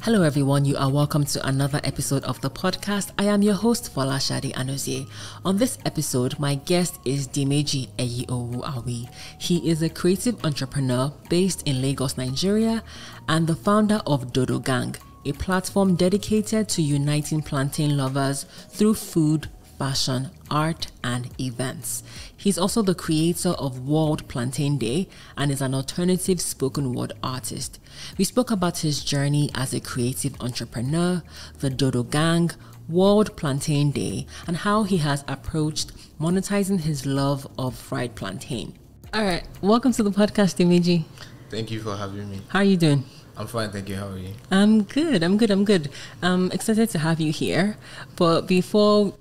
Hello everyone, you are welcome to another episode of the podcast. I am your host, Folashade Anozie. On this episode, my guest is Dimeji Eyiowuawi. He is a creative entrepreneur based in Lagos, Nigeria, and the founder of Dodo Gang, a platform dedicated to uniting plantain lovers through food, fashion, art, and events. He's also the creator of World Plantain Day and is an alternative spoken word artist. We spoke about his journey as a creative entrepreneur, the Dodo Gang, World Plantain Day, and how he has approached monetizing his love of fried plantain. All right, welcome to the podcast, Dimeji. Thank you for having me. How are you doing? I'm fine, thank you. How are you? I'm good. I'm excited to have you here. But before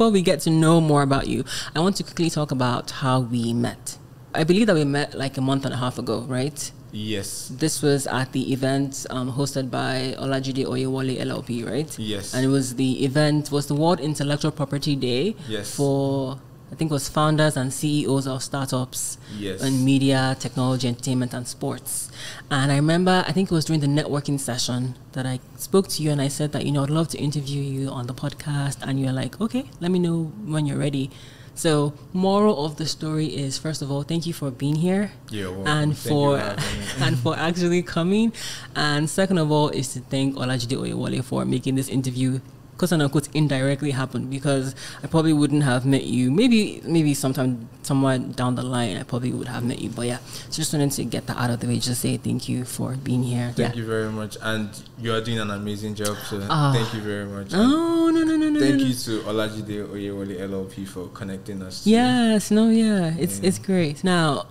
we get to know more about you, I want to quickly talk about how we met. I believe that we met like a month and a half ago, right? Yes. This was at the event hosted by Dimeji Bash Eyiowuawi LLP, right? Yes. And was the World Intellectual Property Day. Yes. For, I think it was founders and CEOs of startups. Yes. In media, technology, entertainment, and sports. And I remember, I think it was during the networking session that I spoke to you and I said that, I'd love to interview you on the podcast. And you're like, okay, let me know when you're ready. So, moral of the story is, first of all, thank you for being here. Yeah, well, and for actually coming. And second of all is to thank Dimeji Bash Eyiowuawi for making this interview, quote unquote, indirectly happen, because I probably wouldn't have met you. Maybe sometime somewhere down the line I probably would have met you. But yeah, just wanted to get that out of the way. Just say thank you for being here. Thank you very much, and you are doing an amazing job. So thank you very much. Oh no. Thank you to Dimeji Bash Eyiowuawi LLP for connecting us. It's great. Now,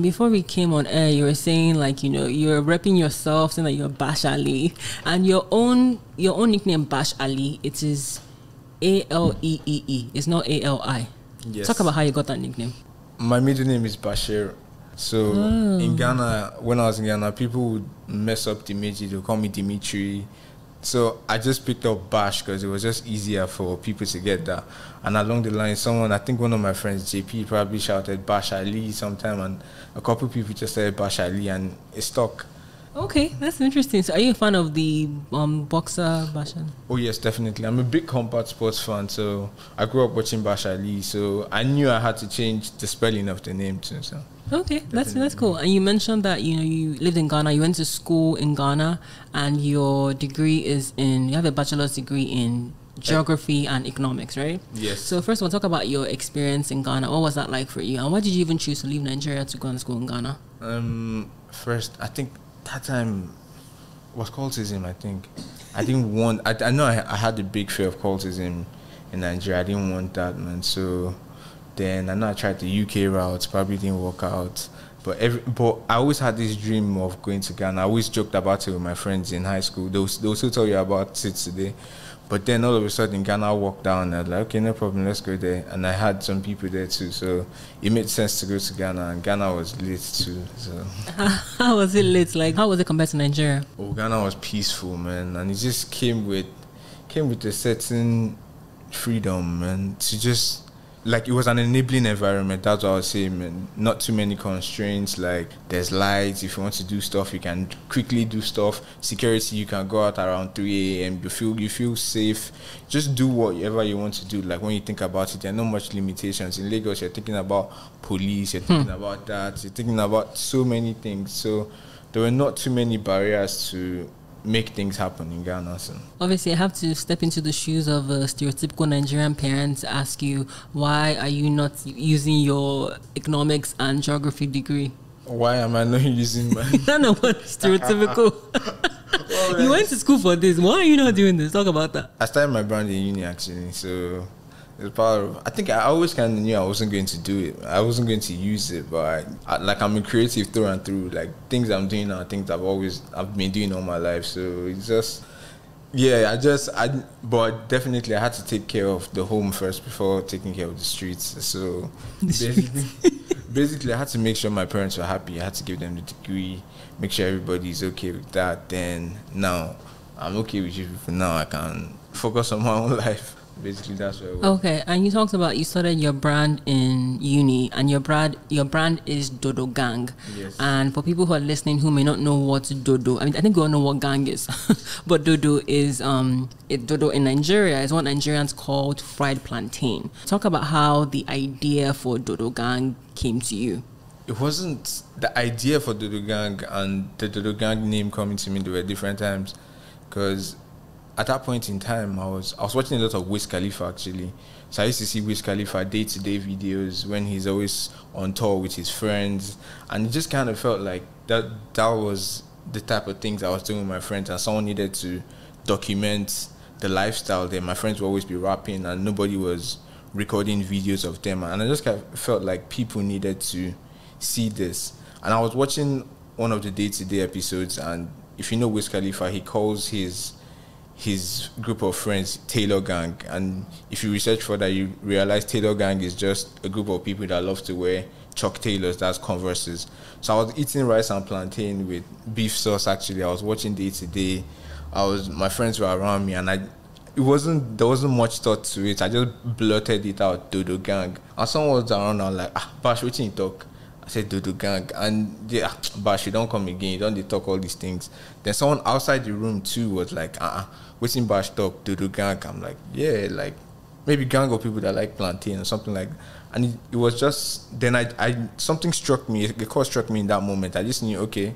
before we came on air, you were saying you're repping yourself, saying that you're Bash Ali, and your own nickname Bash Ali. It is Aleee. It's not Ali. Yes. Talk about how you got that nickname. My middle name is Bashir. So in Ghana, when I was in Ghana, people would mess up Dimeji. They'll call me Dimitri. So I just picked up Bash because it was just easier for people to get that. And along the line, I think one of my friends, JP, probably shouted Bash Ali sometime, and a couple of people just said Bash Ali, and it stuck. Okay, that's interesting. So are you a fan of the boxer Bash Ali? Oh yes, definitely. I'm a big combat sports fan, so I grew up watching Bash Ali, so I knew I had to change the spelling of the name too. So okay, that's cool. And you mentioned that you lived in Ghana, you went to school in Ghana, and your degree you have a bachelor's degree in geography and economics, right? Yes. So first of all, talk about your experience in Ghana. What was that like for you, and why did you even choose to leave Nigeria to go to school in Ghana? First, I think that time was cultism. I didn't want. I know I had a big fear of cultism in Nigeria. I didn't want that, man. So then I know I tried the UK route, probably didn't work out. But I always had this dream of going to Ghana. I always joked about it with my friends in high school. They'll still tell you about it today. But then all of a sudden, Ghana walked down and I was like, okay, no problem, let's go there. And I had some people there too. So it made sense to go to Ghana, and Ghana was lit too. So how was it lit? Like, how was it compared to Nigeria? Oh, Ghana was peaceful, man. And it just came with a certain freedom, man, to just, like, it was an enabling environment. That's what I was saying, man. Not too many constraints. Like, there's lights. If you want to do stuff, you can quickly do stuff. Security, you can go out around 3 a.m. You feel safe. Just do whatever you want to do. Like, when you think about it, there are not much limitations. In Lagos, you're thinking about police. You're thinking about that. You're thinking about so many things. So there were not too many barriers to make things happen in Ghana. So obviously I have to step into the shoes of a stereotypical Nigerian parent to ask you, why are you not using your economics and geography degree? Why am I not using my... I don't know what stereotypical. You went to school for this. Why are you not doing this? Talk about that. I started my brand in uni actually, so it's part of... I think I always kind of knew I wasn't going to do it. I wasn't going to use it, but I'm a creative through and through. Like, things I'm doing now, things I've been doing all my life. So it's just... Yeah, but definitely I had to take care of the home first before taking care of the streets. So basically I had to make sure my parents were happy. I had to give them the degree, make sure everybody's okay with that. Then now I'm okay with you. Now I can focus on my own life. Basically, that's where it was. Okay, and you talked about you started your brand in uni, and your brand is Dodo Gang. Yes. And for people who are listening who may not know what Dodo, I mean, I think we all know what gang is, but Dodo is Dodo in Nigeria is what Nigerians called fried plantain. Talk about how the idea for Dodo Gang came to you. It wasn't the idea for Dodo Gang and the Dodo Gang name coming to me. There were different times, because at that point in time, I was watching a lot of Wiz Khalifa, actually. So I used to see Wiz Khalifa day-to-day videos when he's always on tour with his friends, and it just kind of felt like that was the type of things I was doing with my friends, and someone needed to document the lifestyle there. My friends would always be rapping, and nobody was recording videos of them, and I just kind of felt like people needed to see this. And I was watching one of the day-to-day episodes, and if you know Wiz Khalifa, he calls his group of friends Taylor Gang, and if you research further, you realize Taylor Gang is just a group of people that love to wear Chuck Taylors, that's Converses. So I was eating rice and plantain with beef sauce. Actually, I was watching day to day. My friends were around me, and there wasn't much thought to it. I just blurted it out, Dodo Gang, and someone was around. I was like, Bash, what you talk? I said Dodo Gang, and yeah, Bash, you don't come again. You don't talk all these things. Then someone outside the room too was like, waiting Bash talk Dodo Gang. I'm like, yeah, like maybe gang of people that like plantain or something like that. And it was just, then I something struck me, the call struck me in that moment. I just knew, okay,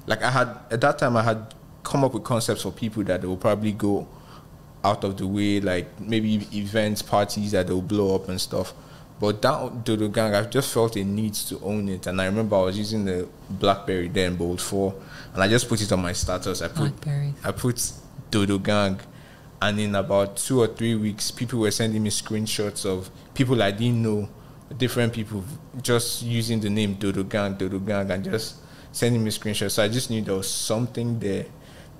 like at that time I had come up with concepts for people that they will probably go out of the way, like maybe events, parties that they'll blow up and stuff. But that Dodo Gang, I just felt a need to own it. And I remember I was using the BlackBerry then, Bold 4, and I just put it on my status. I put Dodo Gang, and in about 2 or 3 weeks, people were sending me screenshots of people I didn't know, different people, just using the name Dodo Gang, and just sending me screenshots. So I just knew there was something there.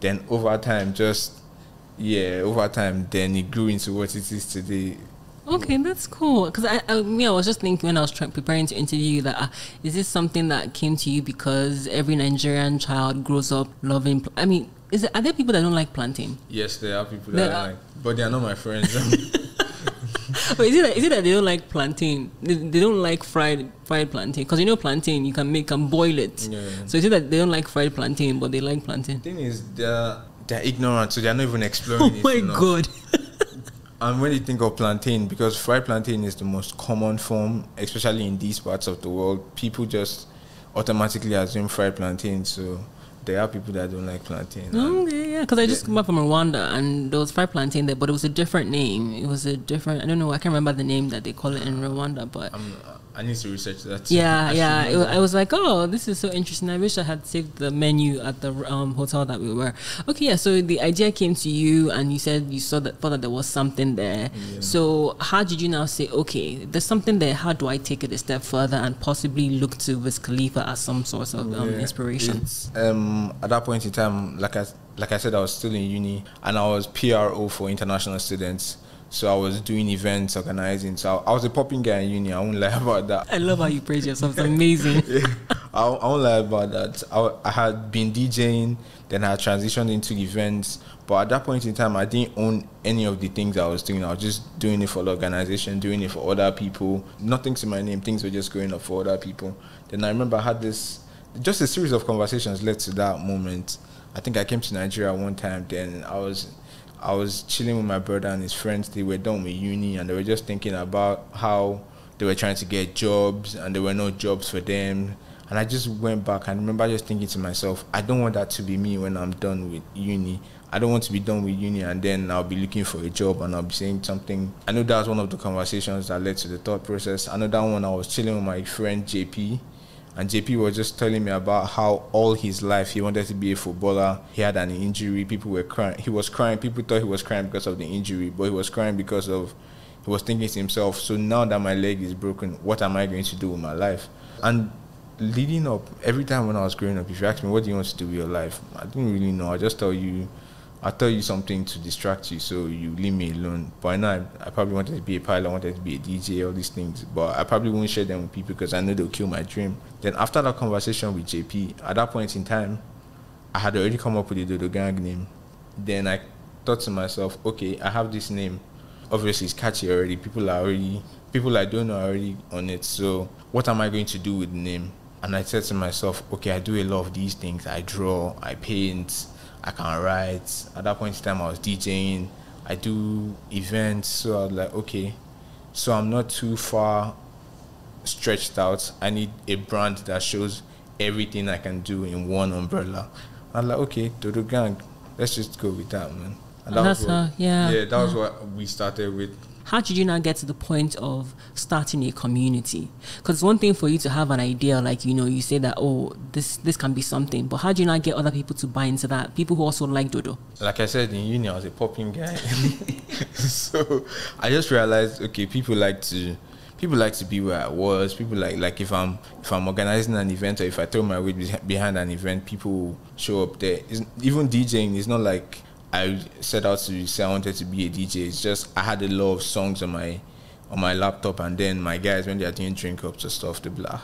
Then over time, then it grew into what it is today. Okay, that's cool. Because I was just thinking when I was preparing to interview you that is this something that came to you because every Nigerian child grows up loving? I mean, are there people that don't like plantain? Yes, there are people that don't like, but they are not my friends. But is it that they don't like plantain? They don't like fried plantain? Because you know plantain, you can boil it. Yeah. So is it that they don't like fried plantain, but they like plantain? The thing is, they're ignorant, so they're not even exploring it. Oh my God. And when you think of plantain, because fried plantain is the most common form, especially in these parts of the world, people just automatically assume fried plantain. So there are people that don't like plantain. Okay, yeah, because I just came back from Rwanda and there was fried plantain there, but it was a different name. It was a different, I don't know, I can't remember the name that they call it in Rwanda, but I need to research that. Yeah. I was like, oh, this is so interesting. I wish I had saved the menu at the hotel that we were. Okay, yeah. So the idea came to you, and you said you thought that there was something there. Yeah. So how did you now say, okay, there's something there? How do I take it a step further and possibly look to Wiz Khalifa as some source of inspiration? At that point in time, like I said, I was still in uni, and I was PRO for international students. So I was doing events, organizing. So I was a popping guy in uni. I won't lie about that. I love how you praise yourself. It's amazing. I won't lie about that. I had been DJing, then I had transitioned into events. But at that point in time, I didn't own any of the things I was doing. I was just doing it for the organization, doing it for other people. Nothing to my name. Things were just going up for other people. Then I remember I had just a series of conversations led to that moment. I think I came to Nigeria one time. Then I was chilling with my brother and his friends. They were done with uni, and they were just thinking about how they were trying to get jobs and there were no jobs for them. And I just went back and remember just thinking to myself, I don't want that to be me when I'm done with uni. I don't want to be done with uni and then I'll be looking for a job and I'll be saying something. I know that was one of the conversations that led to the thought process. Another one, I was chilling with my friend JP. And JP was just telling me about how all his life he wanted to be a footballer. He had an injury. People were crying. He was crying. People thought he was crying because of the injury, but he was crying because he was thinking to himself, so now that my leg is broken, what am I going to do with my life? And leading up, every time when I was growing up, if you ask me, what do you want to do with your life? I didn't really know. I just tell you something to distract you, so you leave me alone. But I know I probably wanted to be a pilot, I wanted to be a DJ, all these things. But I probably won't share them with people because I know they'll kill my dream. Then after that conversation with JP, at that point in time, I had already come up with the Dodo Gang name. Then I thought to myself, okay, I have this name. obviously it's catchy already. People I don't know are already on it. So what am I going to do with the name? And I said to myself, okay, I do a lot of these things. I draw, I paint, I can write. At that point in time, I was DJing. I do events. So I was like, okay, so I'm not too far stretched out. I need a brand that shows everything I can do in one umbrella. I'm like, okay, Dodo Gang, let's just go with that, man. And that was what we started with. How did you now get to the point of starting a community? Because one thing for you to have an idea, like, you know, you say that, oh, this can be something, but how do you not get other people to buy into that? People who also like Dodo. Like I said, in uni, I was a popping guy. So I just realized, okay, people like to be where I was. People like if I'm organizing an event, or if I throw my weight behind an event, people will show up there. Even DJing is not like I set out to say I wanted to be a DJ. It's just I had a lot of songs on my laptop, and then my guys, when they are doing drink ups or stuff, they be like,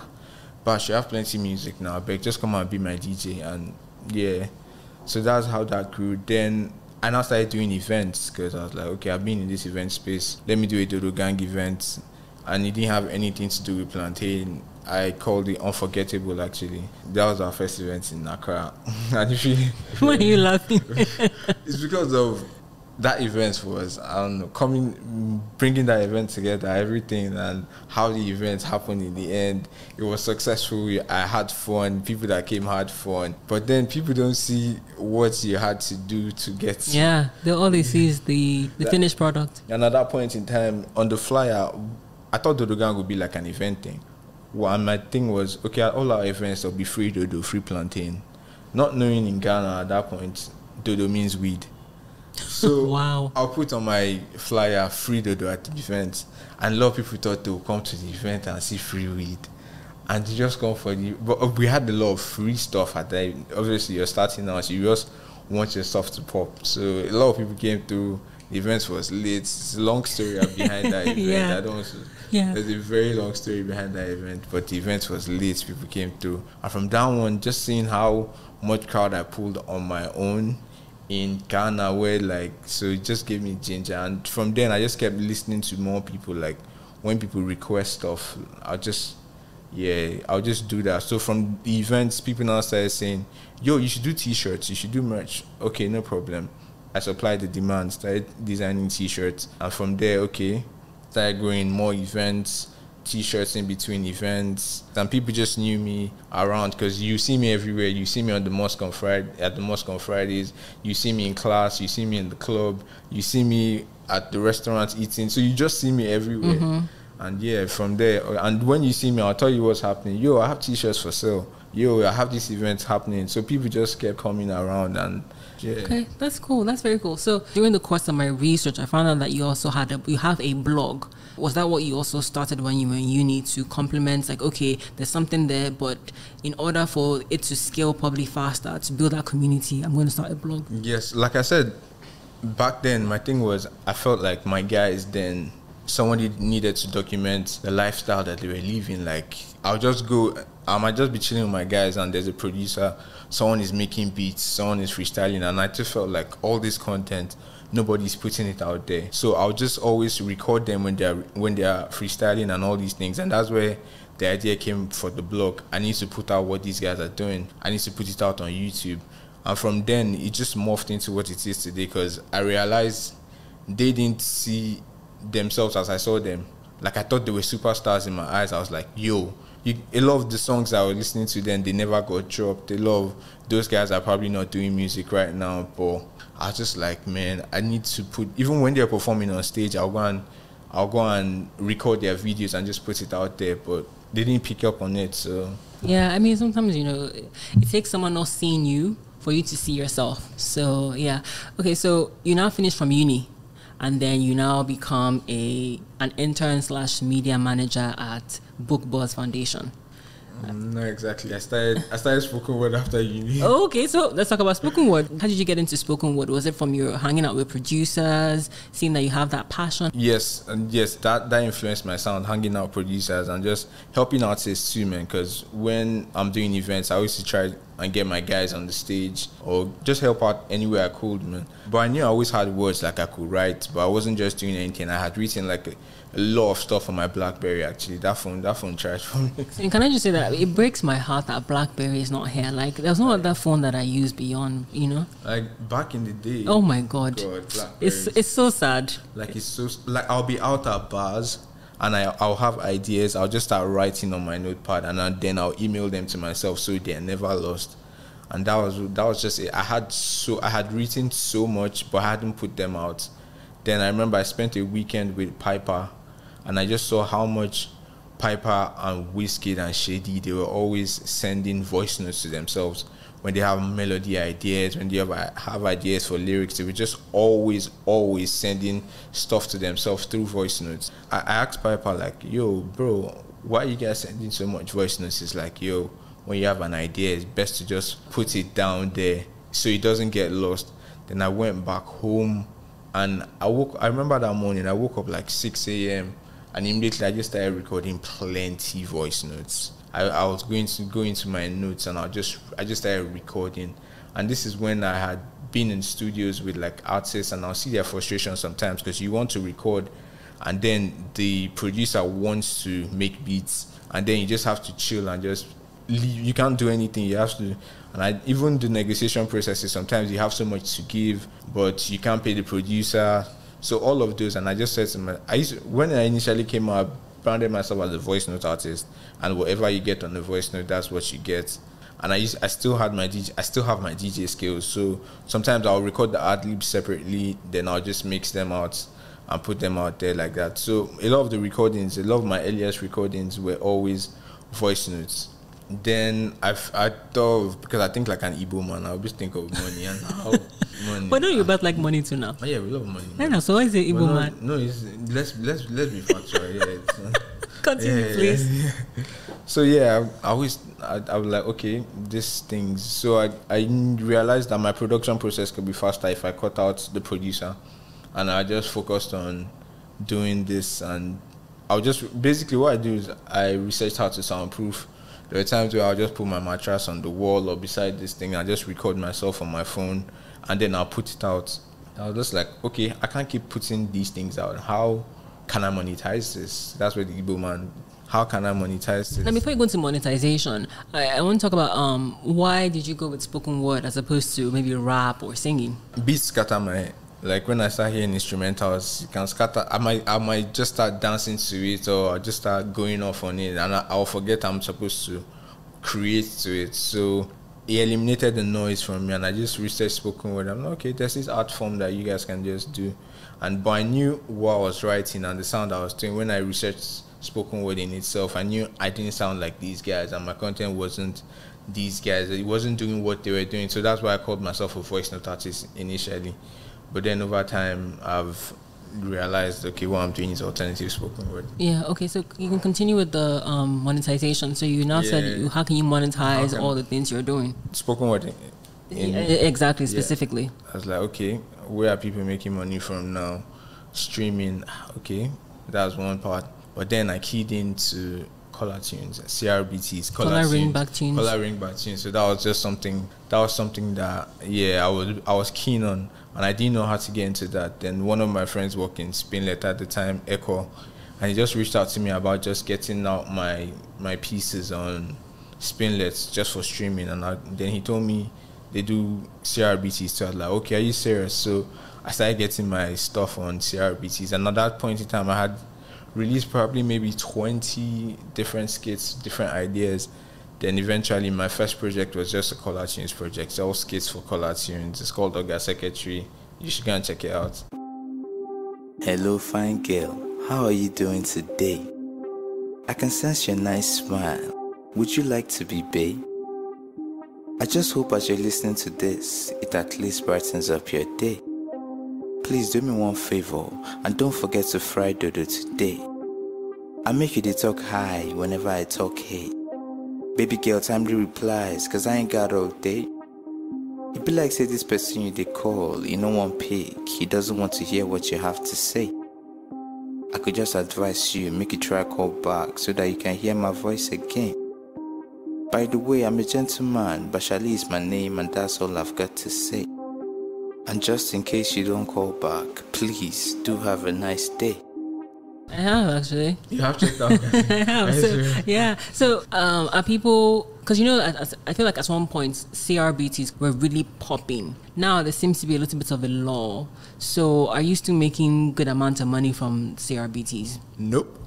Bash, you have plenty of music now, but just come and be my DJ. And yeah, so that's how that grew. Then I now started doing events, because I was like, okay, I've been in this event space. Let me do a Dodo Gang event. And it didn't have anything to do with Plantain. I called it Unforgettable, actually. That was our first event in Accra. And if you, why are you laughing? It's because of that event was, I don't know, bringing that event together, everything, and how the event happened in the end. It was successful. I had fun. People that came had fun. But then people don't see what you had to do to get. Yeah, all they see is the finished product. And at that point in time, on the flyer, I thought Dodo Gang would be like an event thing. Well, and my thing was, okay, at all our events, there'll be free Dodo, free Plantain. Not knowing in Ghana at that point, Dodo means weed. So wow. I'll put on my flyer, free Dodo at the event. And a lot of people thought they would come to the event and see free weed. And they just come for the... But we had a lot of free stuff at that. Obviously, you're starting now, so you just want your stuff to pop. So a lot of people came through. The event was late. It's a long story behind that event. Yeah. I don't want to... Yeah. There's a very long story behind that event, but the event was late. People came through, and from that one, just seeing how much crowd I pulled on my own in Ghana, so it just gave me ginger. And from then, I just kept listening to more people. Like when people request stuff, I'll just do that. So from the events, people now started saying, "Yo, you should do T-shirts. You should do merch." Okay, no problem. I supplied the demand, started designing T-shirts, and from there, started growing more events, T-shirts in between events, and people just knew me around, because you see me everywhere. You see me on the mosque on Fridays. You see me in class. You see me in the club. You see me at the restaurant eating. So you just see me everywhere. Mm-hmm. And yeah, from there, and when you see me, I'll tell you what's happening. Yo, I have T-shirts for sale. Yo, I have this event happening. So people just kept coming around, and yeah. Okay, that's cool. That's very cool. So during the course of my research, I found out that you also you have a blog. Was that what you also started when you were in uni, to complement, like, okay, there's something there, but in order for it to scale probably faster, to build that community, I'm going to start a blog? Yes, like I said, back then, my thing was, I felt like my guys then, somebody needed to document the lifestyle that they were living. Like, I might just be chilling with my guys, and there's a producer, someone is making beats, someone is freestyling, and I just felt like all this content, nobody's putting it out there. So I'll just always record them when they are freestyling and all these things. And that's where the idea came for the blog. I need to put out what these guys are doing. I need to put it out on YouTube. And from then, it just morphed into what it is today, because I realized they didn't see themselves as I saw them. Like, I thought they were superstars in my eyes. I was like, yo, a lot of the songs I was listening to then, they never got dropped. A lot of those guys are probably not doing music right now, but I was just like, man, I need to put, even when they're performing on stage, I'll go and record their videos and just put it out there, but they didn't pick up on it. So yeah, I mean, sometimes, it takes someone else seeing you for you to see yourself. So yeah. Okay, so you now finished from uni, and then you now become an intern/media manager at Book Buzz Foundation. No, exactly. I started spoken word after uni. Oh, okay, so let's talk about spoken word. How did you get into spoken word? Was it from your hanging out with producers, seeing that you have that passion? Yes, and yes, that influenced my sound, hanging out with producers and just helping artists too, man. Because when I'm doing events, I always try and get my guys on the stage or just help out anywhere I could, man. But I knew I always had words like I could write, but I wasn't just doing anything. I had written like a lot of stuff on my BlackBerry. Actually, that phone trashed for me. So can I just say that it breaks my heart that BlackBerry is not here? Like, there's no other phone that I use beyond, Like back in the day. Oh my God, it's so sad. Like it's so like I'll be out at bars and I'll have ideas. I'll just start writing on my notepad and then I'll email them to myself so they're never lost. And that was just it. I had written so much, but I hadn't put them out. Then I remember I spent a weekend with Piper, and I just saw how much Piper and Wizkid and Shady, they were always sending voice notes to themselves when they have melody ideas, when they have ideas for lyrics. They were just always sending stuff to themselves through voice notes. I asked Piper, like, yo, bro, why are you guys sending so much voice notes? It's like, yo, when you have an idea, it's best to just put it down there so it doesn't get lost. Then I went back home, and I remember that morning, I woke up like 6 a.m. and immediately I just started recording plenty voice notes. I was going to go into my notes and I just started recording. And this is when I had been in studios with like artists, and I'll see their frustration sometimes because you want to record and then the producer wants to make beats and then you just have to chill and just leave. You can't do anything. You have to. And even the negotiation processes, sometimes you have so much to give, but you can't pay the producer. So all of those, and I just said to when I initially came out, I branded myself as a voice note artist, and whatever you get on the voice note, that's what you get. And I still have my DJ skills. So sometimes I'll record the ad-libs separately, then I'll just mix them out and put them out there like that. So a lot of my earliest recordings were always voice notes. Then I thought, because I think like an Igbo man, I always think of money and how money. But don't you about like money too now? Oh, yeah, we love money. I know. So why is it Igbo man? No, let's be factual. Yeah, continue, please. Yeah. So yeah, I was like, okay, these things. So I realized that my production process could be faster if I cut out the producer, and I just focused on doing this. And I'll just basically what I do is I researched how to soundproof. There are times where I'll just put my mattress on the wall or beside this thing. I just record myself on my phone, and then I'll put it out. I was just like, okay, I can't keep putting these things out. How can I monetize this? That's what the Igbo man. How can I monetize this? Now, before you go into monetization, I want to talk about why did you go with spoken word as opposed to maybe rap or singing? Beats scatter my head. Like when I start hearing instrumentals, you can scatter. I might just start dancing to it, or I'll just start going off on it, and I'll forget I'm supposed to create to it. So it eliminated the noise from me, and I just researched spoken word. I'm like, okay, there's this art form that you guys can just do. But I knew what I was writing and the sound I was doing. When I researched spoken word in itself, I knew I didn't sound like these guys, and my content wasn't these guys. It wasn't doing what they were doing. So that's why I called myself a voice note artist initially. But then over time, I've realized, okay, what I'm doing is alternative spoken word. Yeah, okay, so you can continue with the monetization. So you now said, how can you monetize all the things you're doing? Spoken word. Exactly, specifically. Yeah. I was like, okay, where are people making money from now? Streaming, okay, that's one part. But then I keyed into color tunes, CRBTs, color ringback tunes. So that was just something. That was something that I was keen on, and I didn't know how to get into that. Then one of my friends worked in Spinlet at the time, Echo, and he just reached out to me about just getting out my pieces on Spinlet just for streaming. And then he told me they do CRBTs. So I was like, okay, are you serious? So I started getting my stuff on CRBTs, and at that point in time, I had released probably maybe 20 different skits, different ideas. Then eventually my first project was just a color tunes project. It's all skits for color tunes. It's called Oga Secretary. You should go and check it out. Hello, fine girl. How are you doing today? I can sense your nice smile. Would you like to be bae? I just hope as you're listening to this, it at least brightens up your day. Please do me one favor and don't forget to fry Dodo today. I make you the talk high whenever I talk hey. Baby girl timely replies, cause I ain't got all day. It be like say this person you they call, you know one pick, he doesn't want to hear what you have to say. I could just advise you, make you try call back so that you can hear my voice again. By the way, I'm a gentleman. Bashali is my name, and that's all I've got to say. And just in case you don't call back, please do have a nice day. I have actually. You have checked out. I have. So, yeah. So, are people? Because you know, I feel like at one point CRBTs were really popping. Now there seems to be a little bit of a lull. So, are you still making good amount of money from CRBTs? Nope.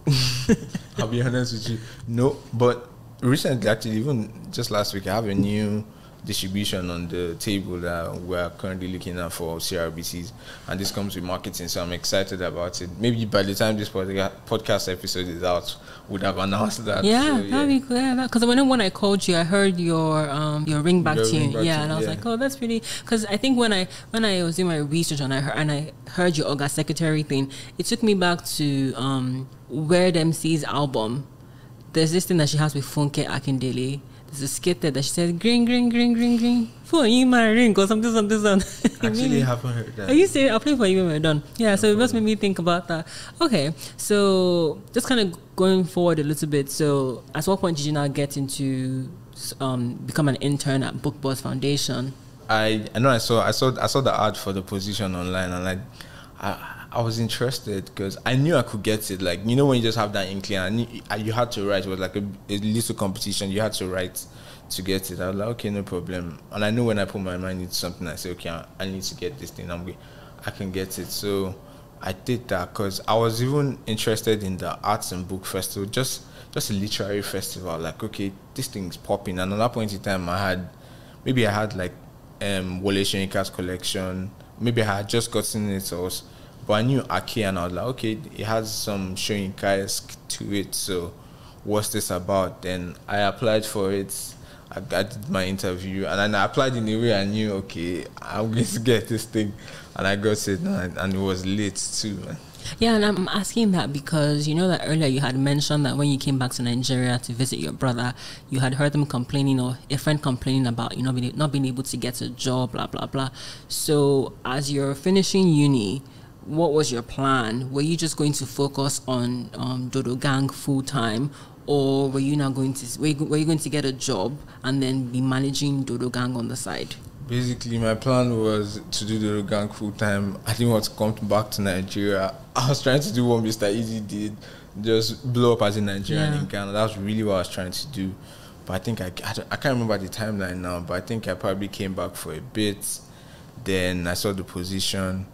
I'll be honest with you. No, but recently, actually, even just last week, I have a new distribution on the table that we're currently looking at for CRBCs, and this comes with marketing, so I'm excited about it. Maybe by the time this podcast episode is out, would have announced that. Yeah, so, yeah. that'd be cool. Because when I called you, I heard your ringback tune. Yeah, and I was like, oh, that's pretty. Because I think when I was doing my research and I heard your August Secretary thing, it took me back to Weird MC's album. There's this thing that she has with Funke Akindele. There's a skit there that she said, green, green, green, green, green. For you, my ring, or something. Actually, haven't heard that. Are you serious? I'll play for you when we're done. Yeah, so it just made me think about that. Okay, so just kind of going forward a little bit. So, at what point did you now get into become an intern at Book Buzz Foundation? I know I saw the ad for the position online, and I was interested because I knew I could get it. Like, you know, when you just have that inkling, you had to write. It was like a little competition. You had to write to get it. I was like, okay, no problem. And I know when I put my mind into something, I say, okay, I need to get this thing. I can get it. So I did that because I was even interested in the arts and book festival, just a literary festival. Like, okay, this thing's popping. And at that point in time, I had like Wole Soyinka's collection. Maybe I had just gotten it, but I knew Ake, and I was like, okay, it has some Soyinka-esque to it, so what's this about? Then I applied for it. I did my interview, and then I applied in a way I knew, okay, I'm going to get this thing, and I got it, and it was late too, man. Yeah, and I'm asking that because you know that earlier you had mentioned that when you came back to Nigeria to visit your brother, you had heard them complaining, or a friend complaining about not being able to get a job, blah, blah, blah. So as you're finishing uni, what was your plan? Were you just going to focus on Dodo Gang full time, or were you going to get a job and then be managing Dodo Gang on the side? Basically, my plan was to do Dodo Gang full time. I didn't want to come back to Nigeria. I was trying to do what Mr. Easy did, just blow up as a Nigerian in Ghana. That's really what I was trying to do. But I think I can't remember the timeline now, but I think I probably came back for a bit. Then I saw the position.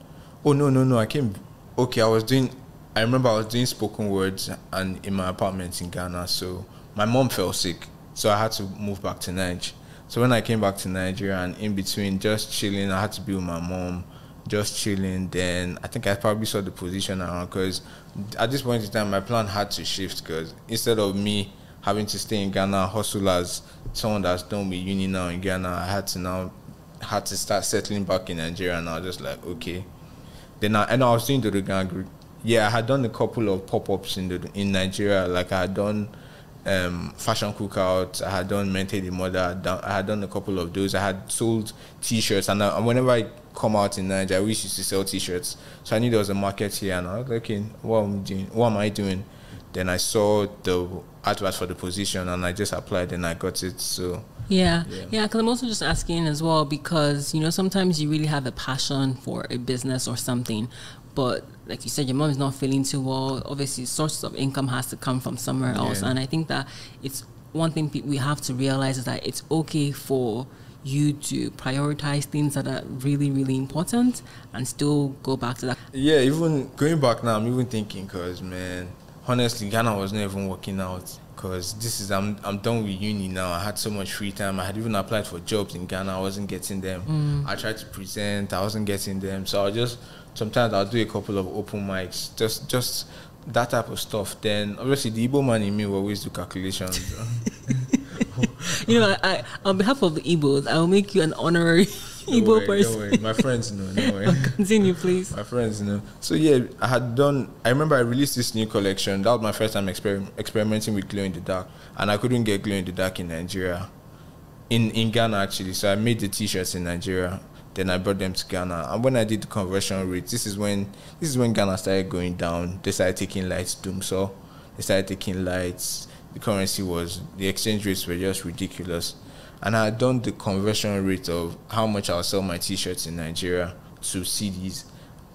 Oh, no, I came... Okay, I remember I was doing spoken words and in my apartment in Ghana, so my mom fell sick, so I had to move back to Nigeria. So when I came back to Nigeria and in between just chilling, I had to be with my mom, just chilling, then I think I probably saw the position around, because at this point in time, my plan had to shift, because instead of me having to stay in Ghana, hustle as someone that's done with uni now in Ghana, I had to start settling back in Nigeria, and I was just like, okay. Then I was doing the Gang group. Yeah, I had done a couple of pop-ups in Nigeria. Like, I had done fashion cookout, I had done Mente the Mother, I had done a couple of those. I had sold T-shirts, and whenever I come out in Nigeria, we used to sell T-shirts. So I knew there was a market here, and I was like, okay, what am I doing? Then I saw the advert for the position, and I just applied, and I got it. So yeah, because I'm also just asking as well, because you know, sometimes you really have a passion for a business or something, but like you said, your mom is not feeling too well. Obviously, sources of income has to come from somewhere else, and I think that it's one thing we have to realize is that it's okay for you to prioritize things that are really, really important and still go back to that. Yeah, even going back now, I'm even thinking, because man, honestly, Ghana was not even working out. Because I'm done with uni now. I had so much free time. I had even applied for jobs in Ghana. I wasn't getting them. I tried to present. I wasn't getting them. So sometimes I'll do a couple of open mics. Just that type of stuff. Then obviously the Igbo man in me will always do calculations. You know, I on behalf of the Igbos, I will make you an honorary Igbo person. Don't worry. My friends know. Don't worry. Continue, please. My friends know. So yeah, I remember I released this new collection. That was my first time experimenting with glow in the dark, and I couldn't get glow in the dark in Nigeria, in Ghana actually. So I made the T-shirts in Nigeria. Then I brought them to Ghana, and when I did the conversion rate, this is when Ghana started going down. They started taking lights, so they started taking lights. the currency was, the exchange rates were just ridiculous. And I had done the conversion rate of how much I'll sell my t-shirts in Nigeria to CDs,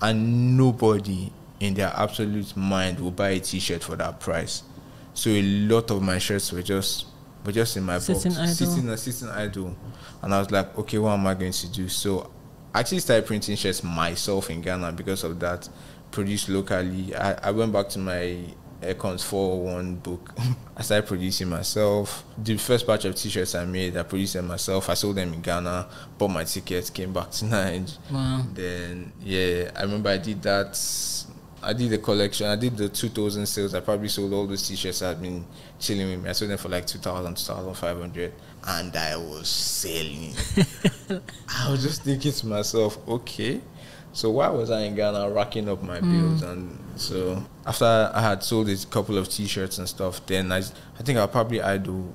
and nobody in their absolute mind will buy a t-shirt for that price. So a lot of my shirts were just in my box, sitting idle. And I was like, okay, what am I going to do? So I actually started printing shirts myself in Ghana because of that, produced locally. I went back to my Econs 401 book. I started producing myself. The first batch of t-shirts I made, I produced them myself. I sold them in Ghana, bought my tickets, came back to Nigeria. Wow. Then, I remember I did that. I did the collection. I did the 2,000 sales. I probably sold all those t-shirts that had been chilling with me. I sold them for like 2,000, 2,500. And I was selling. I was just thinking to myself, okay, so why was I in Ghana racking up my bills? And so after I had sold a couple of t-shirts and stuff, then I think I'll probably idle.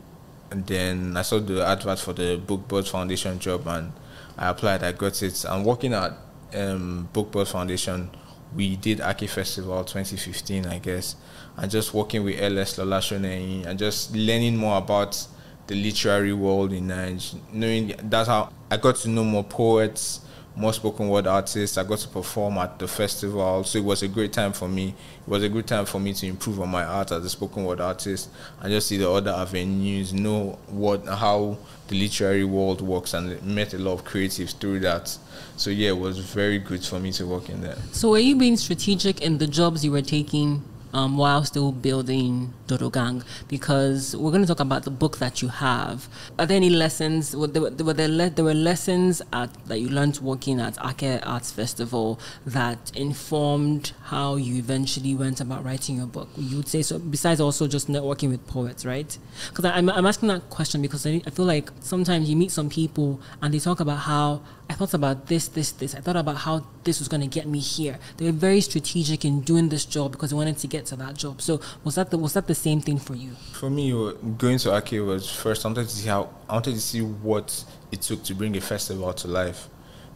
And then I saw the advert for the Bookbird Foundation job, and I applied. I got it. I'm working at Bookbird Foundation. We did Ake Festival 2015, I guess, and just working with LS Lolashonei and just learning more about the literary world in Nigeria. Knowing that's how I got to know more poets, more spoken word artists. I got to perform at the festival, so it was a great time for me. It was a good time for me to improve on my art as a spoken word artist and just see the other avenues, know how the literary world works, and met a lot of creatives through that. So it was very good for me to work in there. So were you being strategic in the jobs you were taking while still building Dodo Gang? Because we're going to talk about the book that you there any lessons? There were lessons that you learned working at Ake Arts Festival that informed how you eventually went about writing your book? You would say so, besides also just networking with poets, right? Because I'm asking that question because I feel like sometimes you meet some people and they talk about how I thought about this. I thought about how this was going to get me here. They were very strategic in doing this job because they wanted to get to that job. So was that the same thing for you? For me, going to Ake was first, I wanted to see what it took to bring a festival to life.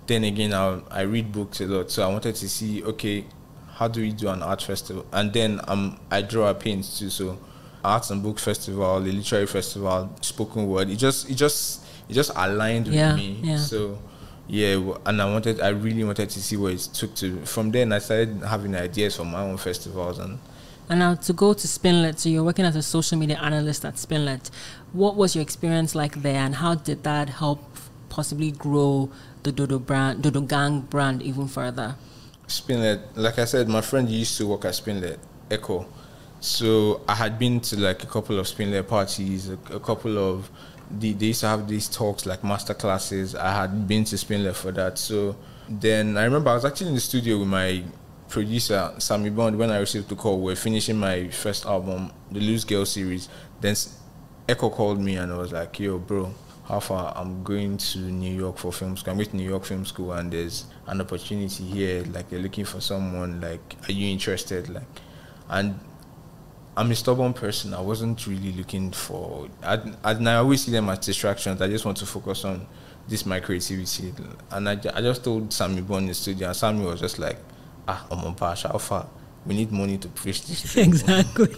Then again, I read books a lot, so I wanted to see, okay, how do we do an art festival? And then I draw a paint too, so arts and book festival, the literary festival, spoken word. It just aligned with me. Yeah. So. And I really wanted to see what it took to. From then, I started having ideas for my own festivals. And now to go to Spinlet, so you're working as a social media analyst at Spinlet. What was your experience like there, and how did that help possibly grow the Dodo Gang brand even further? Spinlet, like I said, my friend used to work at Spinlet, Echo. So I had been to like a couple of Spinlet parties, a couple of. They used to have these talks like master classes. I had been to Spinlet for that. So then I remember I was actually in the studio with my producer, Sammy Bond, when I received the call. We're finishing my first album, the Loose Girl series. Then Echo called me and I was like, yo, bro, how far? I'm going to New York for film school. I'm going to New York Film School and there's an opportunity here. Like, they're looking for someone. Like, are you interested? Like, and I'm a stubborn person. I wasn't really looking for. I always see them as distractions. I just want to focus on my creativity. And I just told Sammy Bond in the studio, and Sammy was just like, I'm on Bash, how far? We need money to push this thing. Exactly.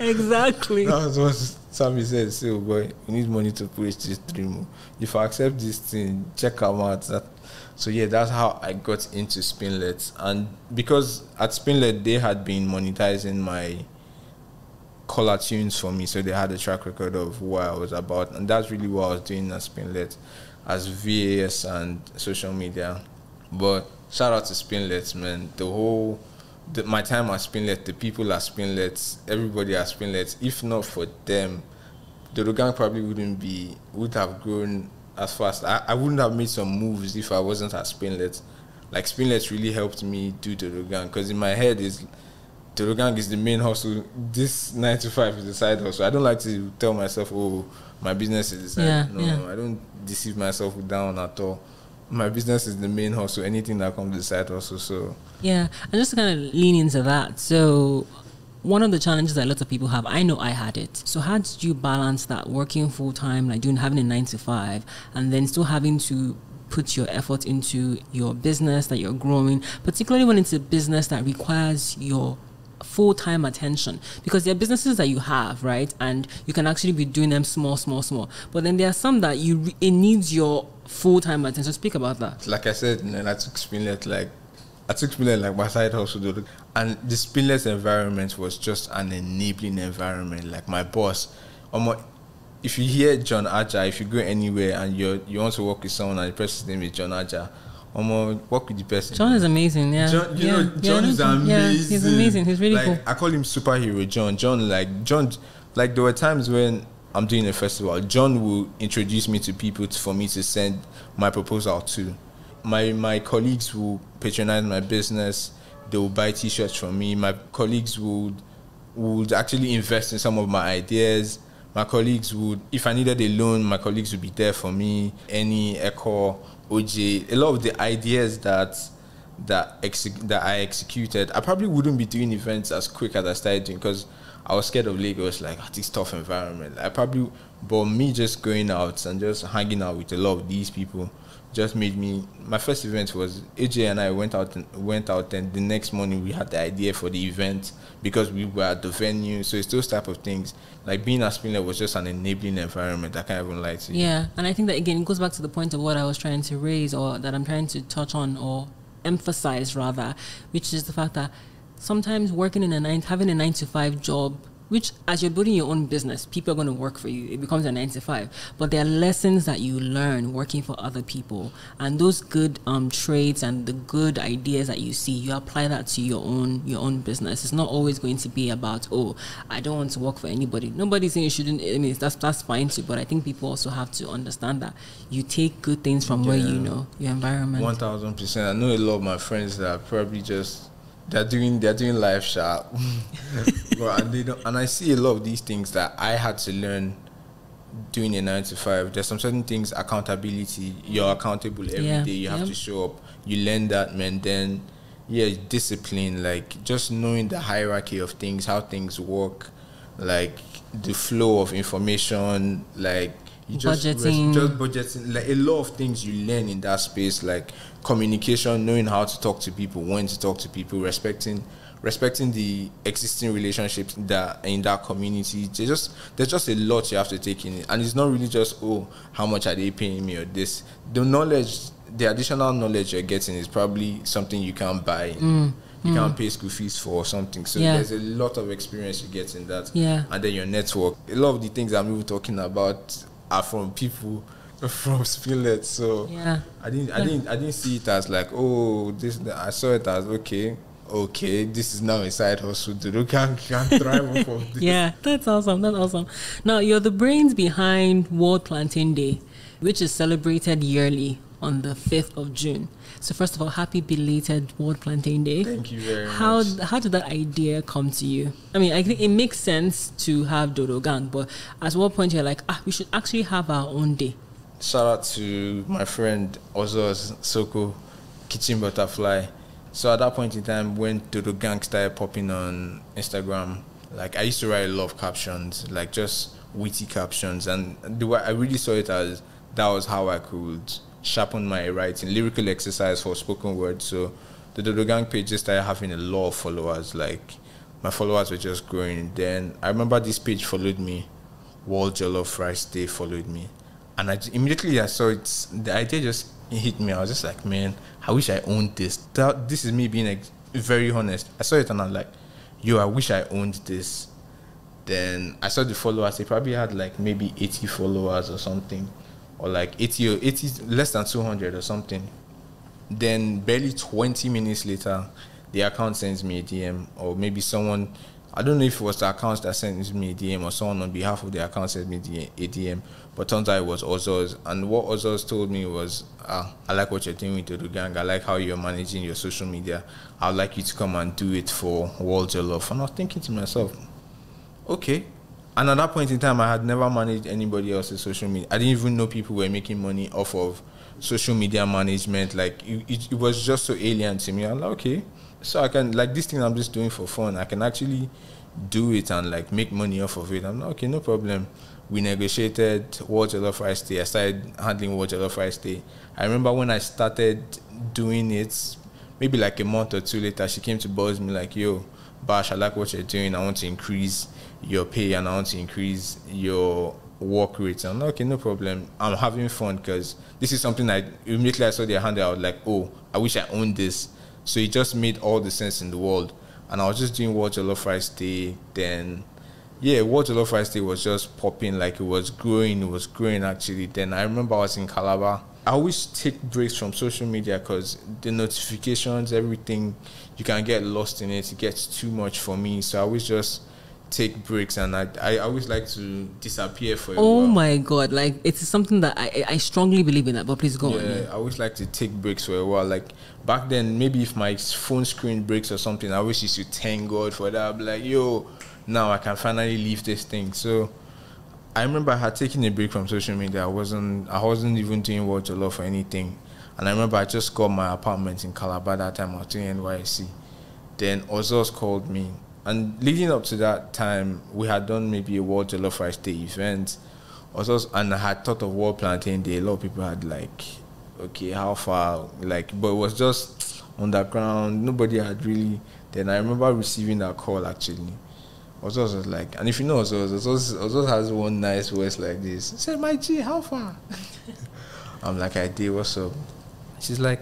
Exactly. That was what Sammy said. So, boy, we need money to push this dream. If I accept this thing, check them out. So that's how I got into Spinlet. And because at Spinlet, they had been monetizing my collar tunes for me, so they had a track record of what I was about. And that's really what I was doing at Spinlet, as VAS and social media. But shout out to Spinlet, man. My time at Spinlet, the people at Spinlet, everybody at Spinlet, if not for them, Dodo Gang probably would have grown as fast. I wouldn't have made some moves if I wasn't at Spinlet. Like, Spinlet really helped me do Dodo Gang, because in my head Dodo Gang is the main hustle. This 9 to 5 is the side hustle. I don't like to tell myself, oh, my business is the side. I don't deceive myself down at all. My business is the main hustle. Anything that comes to the side hustle. So and just to kind of lean into that. So one of the challenges that a lot of people have, I know I had it. So how did you balance that, working full time, like having a 9 to 5, and then still having to put your effort into your business that you're growing, particularly when it's a business that requires your full-time attention, because there are businesses that you have, right, and you can actually be doing them small, but then there are some that it needs your full-time attention. Speak about that. Like I said, I took Spinlet like my side hustle, and the Spinlet environment was just an enabling environment. Like my boss, if you hear John Aja, if you go anywhere and you want to work with someone and the person's name is John Aja, work with the person. John is amazing, yeah. John, John is amazing. Yeah, he's amazing. He's really cool. I call him superhero John. Like there were times when I'm doing a festival, John will introduce me to people for me to send my proposal to. My colleagues will patronize my business. They will buy T-shirts from me. My colleagues would actually invest in some of my ideas. My colleagues would, if I needed a loan, my colleagues would be there for me. Any Echo, OJ, a lot of the ideas that I executed, I probably wouldn't be doing events as quick as I started doing because I was scared of Lagos, like this tough environment. But me just going out and just hanging out with a lot of these people just made me. My first event was AJ and I went out, and the next morning we had the idea for the event because we were at the venue. So it's those type of things. Like being at Spinlet was just an enabling environment. I can't even lie to you. Yeah, and I think that again it goes back to the point of what I was trying to raise, or that I'm trying to touch on or emphasize rather, which is the fact that sometimes having a 9-to-5 job, which as you're building your own business, people are going to work for you. It becomes a 9-to-5. But there are lessons that you learn working for other people. And those good traits and the good ideas that you see, you apply that to your own business. It's not always going to be about, I don't want to work for anybody. Nobody's saying you shouldn't. I mean, that's fine too. But I think people also have to understand that you take good things from where you know, your environment. 1000%. I know a lot of my friends that are probably just... They're doing life sharp, and I see a lot of these things that I had to learn doing a 9-to-5. There's some certain things, accountability. You're accountable every day. You have to show up. You learn that, man. Then, discipline. Like just knowing the hierarchy of things, how things work, like the flow of information, like. Budgeting. Just budgeting, like a lot of things you learn in that space, like communication, knowing how to talk to people, when to talk to people, respecting the existing relationships that in that community. There's just a lot you have to take in it, and it's not really just how much are they paying me or this. The additional knowledge you're getting is probably something you can't buy. You can't pay school fees for or something. So there's a lot of experience you get in that. And then your network. A lot of the things I'm even talking about are from people from Spinlet. So I didn't see it as like, this. I saw it as okay, this is now a side hustle. Dodo Gang can thrive off of this. Yeah, that's awesome. Now you're the brains behind World Plantain Day, which is celebrated yearly on the 5th of June. So first of all, happy belated World Plantain Day. Thank you very much. How did that idea come to you? I mean, I think it makes sense to have Dodo Gang, but at what point you're like, we should actually have our own day? Shout out to my friend Ozo's Soko, Kitchen Butterfly. So at that point in time, when Dodo Gang started popping on Instagram, like I used to write a lot of captions, like just witty captions, and the way I really saw it as that was how I could sharpen my writing, lyrical exercise for spoken word. So the Dodo Gang page just started having a lot of followers. Like my followers were just growing. Then I remember this page followed me, World Jollof Rice Day followed me, and immediately I saw it. The idea just hit me. I was just like, man, I wish I owned this. This is me being very honest. I saw it and I'm like, I wish I owned this. Then I saw the followers. They probably had like maybe 80 followers or something. Or like 80 less than 200 or something. Then barely 20 minutes later, the account sends me a DM, or maybe someone, I don't know if it was the account that sent me a DM or someone on behalf of the account sent me a DM, but turns out it was Ozo's. And what Ozo's told me was, I like what you're doing with Dodo Gang. I like how you're managing your social media. I'd like you to come and do it for World Jollof. And I was thinking to myself, okay. And at that point in time, I had never managed anybody else's social media. I didn't even know people were making money off of social media management. Like, it was just so alien to me. I'm like, okay. So I can, like, this thing I'm just doing for fun, I can actually do it and, like, make money off of it. I'm like, okay, no problem. We negotiated World Jollof Rice Day. I started handling World Jollof Rice Day. I remember when I started doing it, maybe like a month or two later, she came to buzz me like, yo, Bash, I like what you're doing. I want to increase your pay and I want to increase your work rates. I'm like, okay, no problem. I'm having fun because this is something immediately I saw their hand. I was like, oh, I wish I owned this. So it just made all the sense in the world. And I was just doing World Jollof Rice Day. Then, World Jollof Rice Day was just popping, like it was growing actually. Then I remember I was in Calabar. I always take breaks from social media because the notifications, everything, you can get lost in it. It gets too much for me. So I always just take breaks, and I always like to disappear for a while. Oh my God, like it's something that I strongly believe in that, but please go on. I always like to take breaks for a while. Like back then, maybe if my phone screen breaks or something, I always used to thank God for that. I'd be like, yo, now I can finally leave this thing. So I remember I had taken a break from social media. I wasn't even doing World Jollof or anything. And I remember I just got my apartment in Calabar that time. I was doing NYC. Then Ozos called me. And leading up to that time, we had done maybe a World Jollof Rice Day event. And I had thought of World Plantain Day. A lot of people had like, okay, how far? Like, but it was just underground. Nobody had really. Then I remember receiving that call actually. Ozos was like, and if you know Ozos has one nice voice like this. I said, my G, how far? I'm like, I did, what's up? She's like,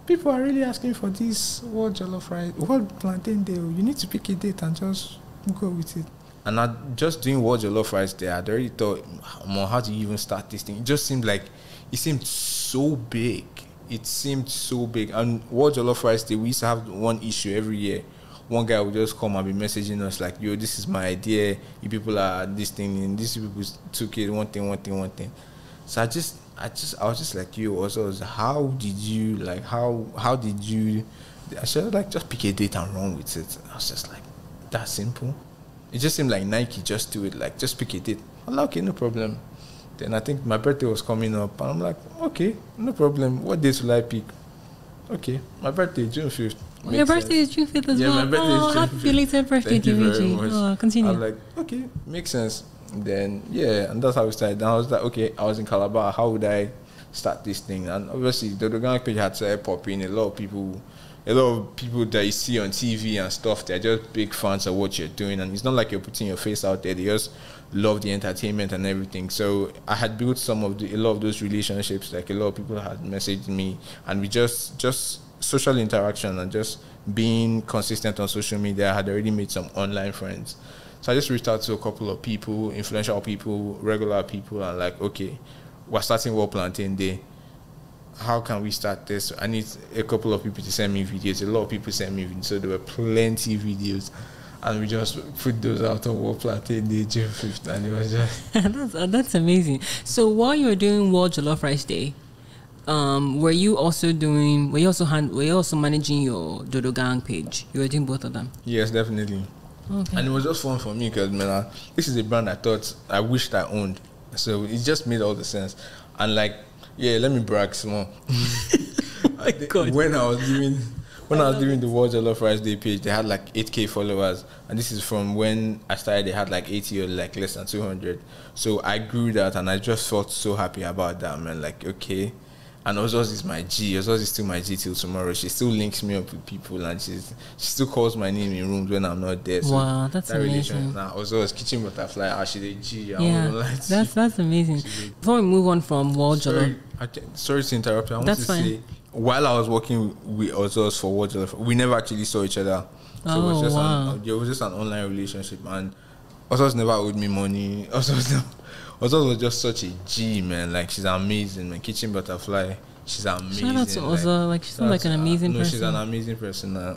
people are really asking for this World Jollof Rice, World Plantain Day. You need to pick a date and just go with it. And I just doing World Jollof Rice Day, I'd already thought, how do you even start this thing? It seemed so big. And World Jollof Rice Day, we used to have one issue every year. One guy would just come and be messaging us like, yo, this is my idea. You people are this thing, and these people took it, one thing. So I was just like, yo, also, how did you, I said, like, just pick a date and run with it. I was just like, that simple. It just seemed like Nike, just do it, like, just pick a date. I'm like, okay, no problem. Then I think my birthday was coming up, and I'm like, okay, no problem. What date will I pick? Okay, my birthday, June 5th. Your birthday is June 5th as well. My birthday is June 5th. Happy belated birthday, Dimeji. Oh, continue. I'm like, okay, makes sense. Then, and that's how we started. Then I was like, okay, I was in Calabar. How would I start this thing? And obviously, the Dodo Gang page had started popping. A lot of people that you see on TV and stuff, they're just big fans of what you're doing. And it's not like you're putting your face out there. They just love the entertainment and everything. So I had built a lot of those relationships. Like a lot of people had messaged me, and we just social interaction and just being consistent on social media. I had already made some online friends. So I just reached out to a couple of people, influential people, regular people, and like, okay, we're starting World Plantain Day. How can we start this? I need a couple of people to send me videos. A lot of people sent me videos, so there were plenty of videos. And we just put those out on World Plantain Day, June 5th, and it was just... That's amazing. So while you were doing World Jollof Rice Day, were you also managing your Dodo Gang page? You were doing both of them? Yes, definitely. Okay. And it was just fun for me because, man, this is a brand I thought I wished I owned. So it just made all the sense. And like, let me brag some more. Oh my God. When I was doing the World Jollof Rice Day page, they had like 8K followers. And this is from when I started, they had like 80 or like less than 200. So I grew that and I just felt so happy about that, man. Like, okay. And Ozos is my G. Ozos is still my G till tomorrow. She still links me up with people, and she still calls my name in rooms when I'm not there. So wow, that's amazing. Now Ozos Kitchen Butterfly, she's a G. That's amazing. Before we move on from World Jollof, sorry to interrupt you. I want to say, while I was working with Ozos for World Jollof, we never actually saw each other. So it was just an online relationship, and Ozos never owed me money. Ozos was just such a G, man. Like, she's amazing, man. Kitchen Butterfly, she's amazing. Shout out to Ozos. Like, she's like an amazing person. She's an amazing person now.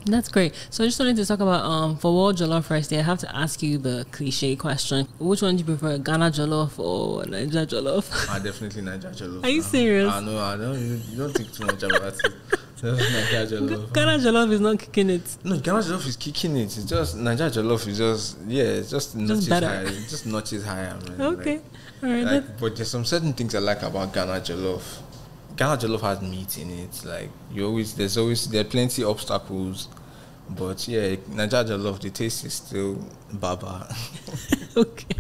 That's great. So I just wanted to talk about for World Jollof Rice Day, I have to ask you the cliche question. Which one do you prefer, Ghana Jollof or Niger Jollof? Definitely Niger Jollof. Are you serious? No, I don't. You don't think too much about it. Niger Jollof. Ghana Jollof is not kicking it. No, Ghana Jollof is kicking it. It's just Niger Jollof is just notches higher. It's just notches higher, man. Okay, like, all right. But there's some certain things I like about Ghana Jollof. Ghana Jollof has meat in it. Like, there are plenty obstacles. But Niger Jollof, the taste is still baba. Okay,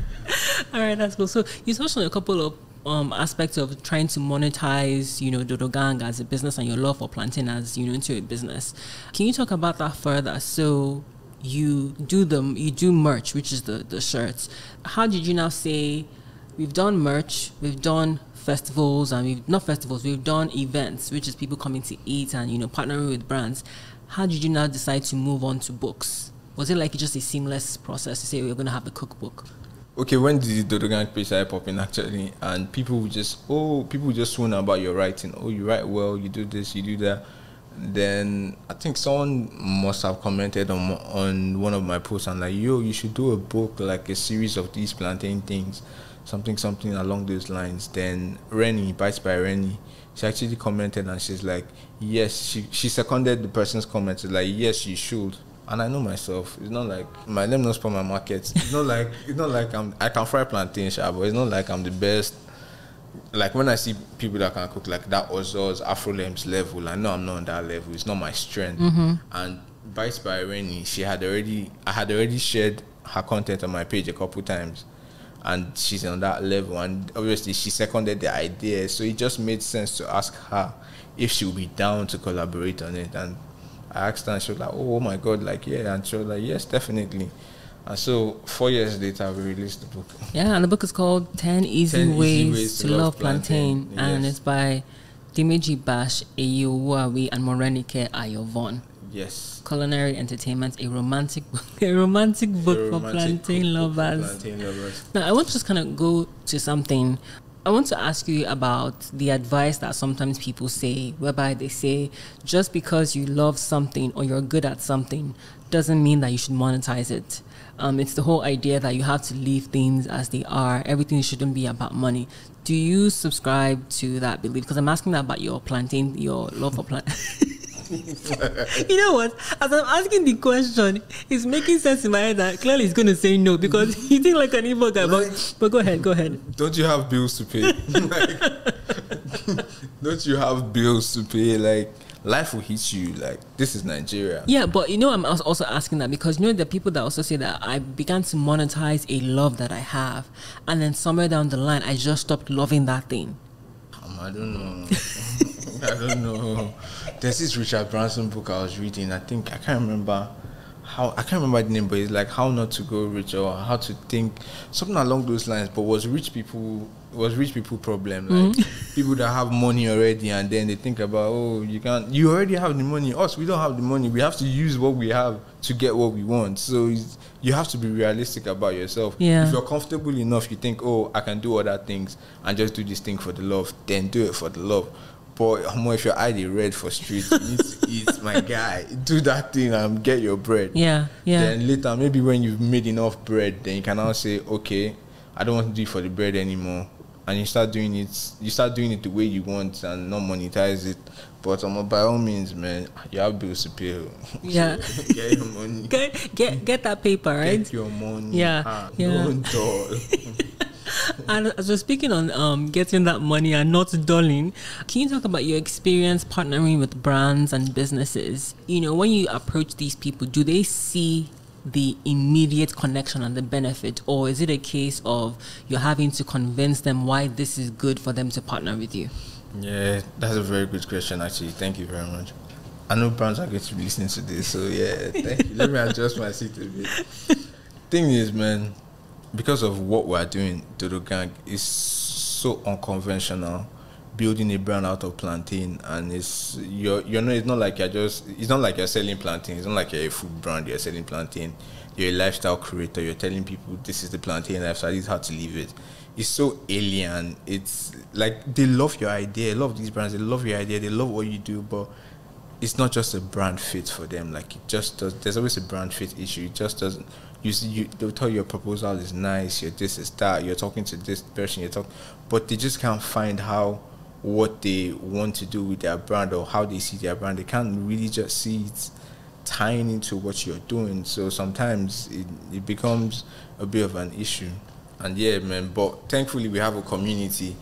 all right, that's cool. So you touched on a couple of aspects of trying to monetize, Dodo Gang as a business and your love for plantain as, into a business. Can you talk about that further? So you do merch, which is the shirts. How did you now say, we've done merch, we've done festivals, and we've done events, which is people coming to eat and, partnering with brands. How did you now decide to move on to books? Was it like just a seamless process to say we're going to have a cookbook? Okay, when did the Dodo Gang page started popping actually, and people just swoon about your writing. Oh, you write well, you do this, you do that. Then I think someone must have commented on one of my posts and like, yo, you should do a book, like a series of these Plantain things, something along those lines. Then Rennie, Bites by Rennie, she actually commented and she's like, yes, she seconded the person's comments, like, yes, you should. And I know myself. It's not like let me not spoil my market. It's not like I can fry plantain, but it's not like I'm the best. Like when I see people that can cook like that Ozor's Afro Lem's level, I know I'm not on that level. It's not my strength. And Bites by Rennie, I had already shared her content on my page a couple times, and she's on that level. And obviously she seconded the idea, so it just made sense to ask her if she would be down to collaborate on it. And I asked her and she was like, oh my God, like, yeah. And she was like, yes, definitely. And so 4 years later, we released the book. Yeah, and the book is called 10 Easy Ways to Love Plantain. Yes. And it's by Dimeji Bash Eyiowuawi and Morenike Ayovuawi. Yes. Culinary Entertainment, a romantic book for plantain lovers. Now, I want to just kind of go to something. I want to ask you about the advice that sometimes people say, whereby they say, just because you love something or you're good at something doesn't mean that you should monetize it. It's the whole idea that you have to leave things as they are. Everything shouldn't be about money. Do you subscribe to that belief? Because I'm asking that about your plantain, your love for plantain. You know what? As I'm asking the question, it's making sense in my head that clearly he's going to say no because he thinks like an evil guy. But go ahead. Don't you have bills to pay? Don't you have bills to pay? Like, life will hit you. Like, this is Nigeria. Yeah, but I'm also asking that because there are people that also say that I began to monetize a love that I have, and then somewhere down the line, I just stopped loving that thing. I don't know. I don't know. There's this Richard Branson book I was reading. I can't remember the name, but it's like How Not to Go Rich or How to Think, something along those lines. But was rich people problem, like people that have money already and then they think about, oh, you already have the money. Us, we don't have the money. We have to use what we have to get what we want. So you have to be realistic about yourself. Yeah. If you're comfortable enough, you think, oh, I can do other things and just do this thing for the love, then do it for the love. But if your eye red for street, you need to eat, my guy. Do that thing and get your bread. Yeah. Then later, maybe when you've made enough bread, then you can now say, okay, I don't want to do it for the bread anymore. And you start doing it the way you want and not monetize it. But by all means, man, you have bills to pay. Yeah. Get your money. Get that paper, right? Get your money. Yeah. Don't dull. And as we're speaking on getting that money and not dulling, can you talk about your experience partnering with brands and businesses? When you approach these people, do they see the immediate connection and the benefit, or is it a case of you're having to convince them why this is good for them to partner with you? Yeah, that's a very good question, actually. Thank you very much. I know brands are going to be listening to this, so yeah, thank you. Let me adjust my seat a bit. Thing is, man, because of what we're doing, Dodo Gang is so unconventional. Building a brand out of plantain, and it's not like you're selling plantain. It's not like you're a food brand. You're selling plantain. You're a lifestyle creator. You're telling people this is the plantain lifestyle. This is how to live it. It's so alien. It's like they love your idea. Love these brands. They love your idea. They love what you do, but it's not just a brand fit for them. Like it just does. There's always a brand fit issue. It just doesn't. They'll tell you your proposal is nice. You're this is that. You're talking to this person. But they just can't find what they want to do with their brand or how they see their brand. They can't really just see it tying into what you're doing. So sometimes it becomes a bit of an issue. And yeah, man, but thankfully we have a community,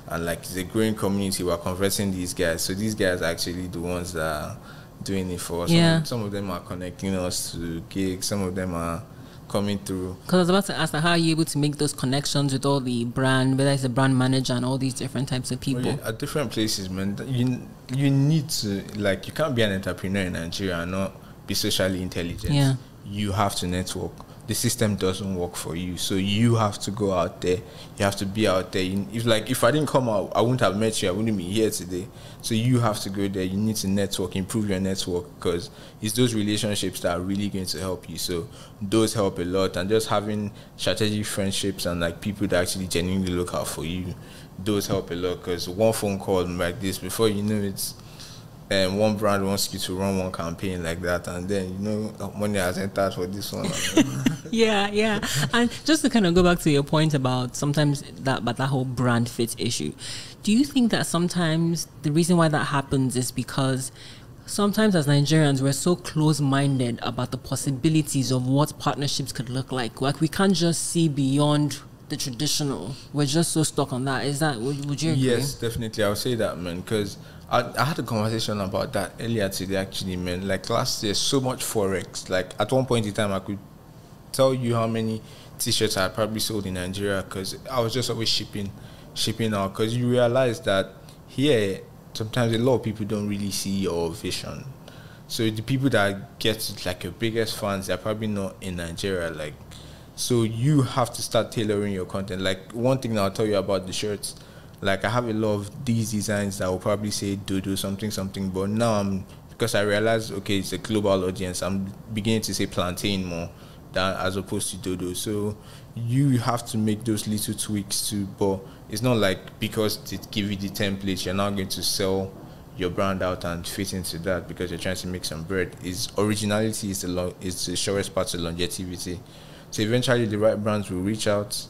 and like it's a growing community. We're converting these guys. So these guys are actually the ones that are doing it for us. Yeah. Some of them are connecting us to gigs. Some of them are coming through. Because I was about to ask, how are you able to make those connections with all the brand, whether it's a brand manager and all these different types of people? Well, yeah, at different places, man. You need to, like, you can't be an entrepreneur in Nigeria and not be socially intelligent. Yeah. you have to network. The system doesn't work for you, so you have to go out there. You have to be out there. If I didn't come out, I wouldn't have met you. I wouldn't be here today. So you have to go there. You need to network, improve your network, because it's those relationships that are really going to help you. So those help a lot, and just having strategic friendships and like people that actually genuinely look out for you, those help a lot. Because one phone call like this, before you know it's one brand wants you to run one campaign like that, and then money has entered for this one. Yeah. And just to kind of go back to your point about sometimes that whole brand fit issue, do you think that sometimes the reason why that happens is because sometimes as Nigerians we're so close-minded about the possibilities of what partnerships could look like? Like we can't just see beyond the traditional. We're just so stuck on that. Is that would you agree? Yes, definitely. I would say that, man, because I had a conversation about that earlier today, actually, man. Like last year, so much Forex. Like at one point in time, I could tell you how many T-shirts I probably sold in Nigeria, because I was just always shipping out. Because you realize that here, sometimes a lot of people don't really see your vision. So the people that get like your biggest fans, they're probably not in Nigeria. Like, so you have to start tailoring your content. Like one thing I'll tell you about the shirts. Like I have a lot of these designs that will probably say Dodo something, but now because I realized, okay, it's a global audience, I'm beginning to say Plantain more than as opposed to Dodo. So you have to make those little tweaks too, but it's not like because they give you the template, you're now going to sell your brand out and fit into that because you're trying to make some bread. Originality is the surest part of longevity. So eventually the right brands will reach out.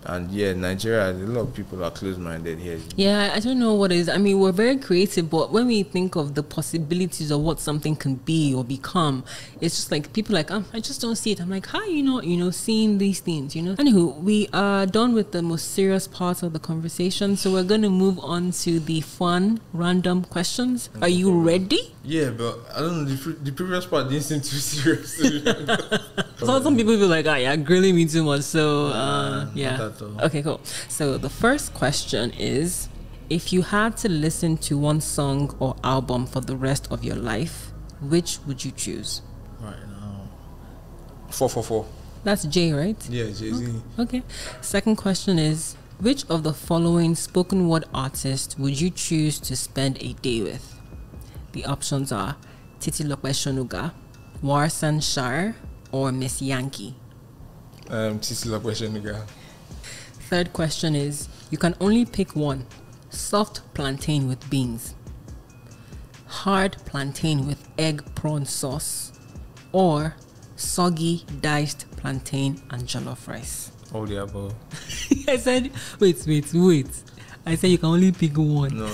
And yeah, Nigeria, a lot of people are close-minded here. Yeah, I don't know what it is. I mean, we're very creative, but when we think of the possibilities of what something can be or become, it's just like people like, I just don't see it. I'm like, how are you not, seeing these things, Anywho, we are done with the most serious part of the conversation, so we're going to move on to the fun, random questions. Are you ready? Yeah, but I don't know, the previous part didn't seem too serious. So some people feel like, you're grilling me too much, so yeah. Okay, cool. So the first question is, if you had to listen to one song or album for the rest of your life, which would you choose? Right now, 444. That's Jay, right? Yeah, Jay-Z. Okay. Second question is, which of the following spoken word artists would you choose to spend a day with? The options are Titilope Shonuga, Warsan Shire, or Miss Yankee. Titilope Shonuga. Third question is, you can only pick one: soft plantain with beans, hard plantain with egg prawn sauce, or soggy diced plantain and jollof rice. All the above. I said, wait. I said you can only pick one. No.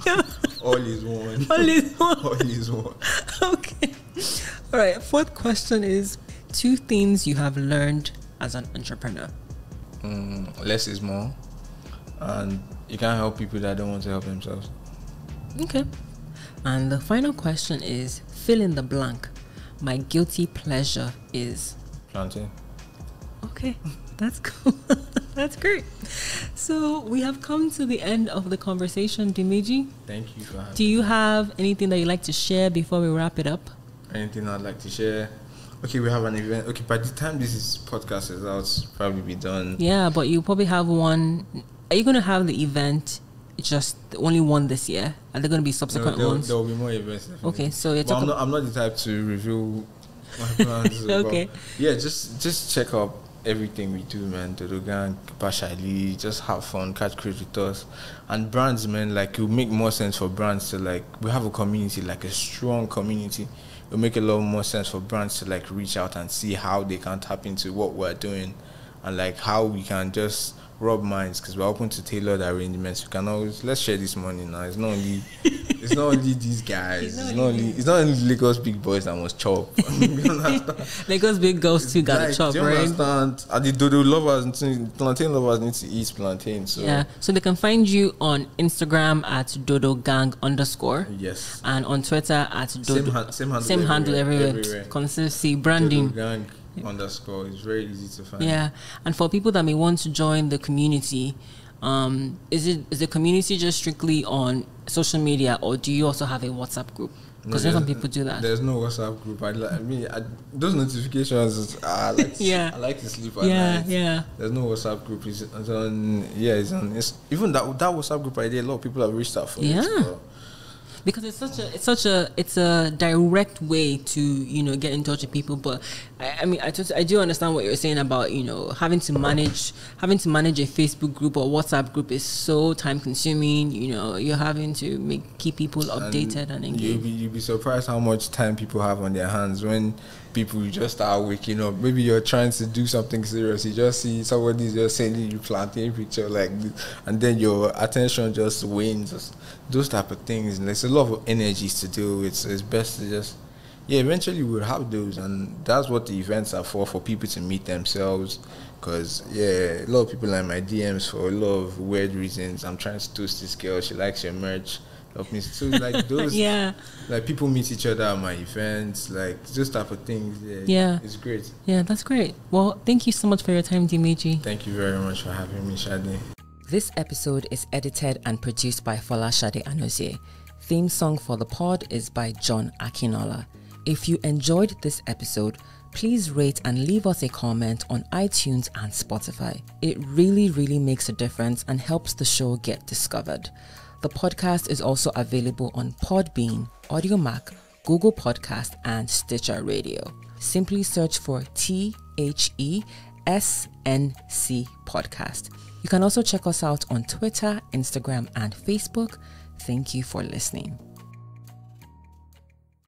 Yeah. All is one. All is one. Okay. All right. Fourth question is, 2 things you have learned as an entrepreneur. Less is more, and you can't help people that don't want to help themselves. Okay. And the final question is, fill in the blank. My guilty pleasure is Plantain. Okay, that's cool. That's great. So we have come to the end of the conversation, Dimeji. Thank you for having me. Do you have anything that you'd like to share before we wrap it up? Anything I'd like to share? Okay, we have an event. Okay, by the time this podcast is out, it's probably be done. Yeah, but you probably have one. Are you going to have the event, just only one this year? Are there going to be subsequent ones? There will be more events. Definitely. Okay, so you're talking. I'm not the type to reveal my plans. Okay. Yeah, just check out everything we do, man. Dodo Gang, Bash Eyiowuawi, just have fun, catch cruise with us. And brands, man, like, it will make more sense for brands to, like, we have a community, like a strong community. It will make a lot more sense for brands to, like, reach out and see how they can tap into what we're doing and, like, how we can just rub minds, because we're open to tailored arrangements. We can always, let's share this money now. It's not only these guys. It's not only Lagos big boys that must chop. Lagos big girls too gotta chop, do you right? understand? And the Dodo lovers, plantain lovers need to eat plantain. So yeah, so they can find you on Instagram at Dodo Gang _. Yes. And on Twitter at Dodo. Same handle everywhere. Consistency branding. Dodo Gang _ is very easy to find. Yeah, and for people that may want to join the community, is the community just strictly on social media, or do you also have a WhatsApp group? Because some people do that. There's no WhatsApp group. Those notifications. I like to sleep at night. Yeah. There's no WhatsApp group. It's on. Even that WhatsApp group idea. A lot of people have reached out for it. Because it's a direct way to get in touch with people. But I do understand what you're saying about having to manage a Facebook group or WhatsApp group is so time consuming. You're having to keep people updated and engaged. You'll be surprised how much time people have on their hands when people just start waking up. Maybe you're trying to do something serious, you just see somebody's just sending you plantain picture like this, and then your attention just wanes. Those type of things, and there's a lot of energies to do. It's best to just eventually we'll have those, and that's what the events are for people to meet themselves. Because a lot of people are in my DMs for a lot of weird reasons. I'm trying to toast this girl, she likes your merch. So like those, like people meet each other at my events, like those type of things. It's great. Yeah, that's great. Well, thank you so much for your time, Dimeji. Thank you very much for having me, Shade. This episode is edited and produced by Folashade Anozie. Theme song for the pod is by John Akinola. If you enjoyed this episode, please rate and leave us a comment on iTunes and Spotify. It really, really makes a difference and helps the show get discovered. The podcast is also available on Podbean, AudioMac, Google Podcast, and Stitcher Radio. Simply search for TheSNC Podcast. You can also check us out on Twitter, Instagram, and Facebook. Thank you for listening.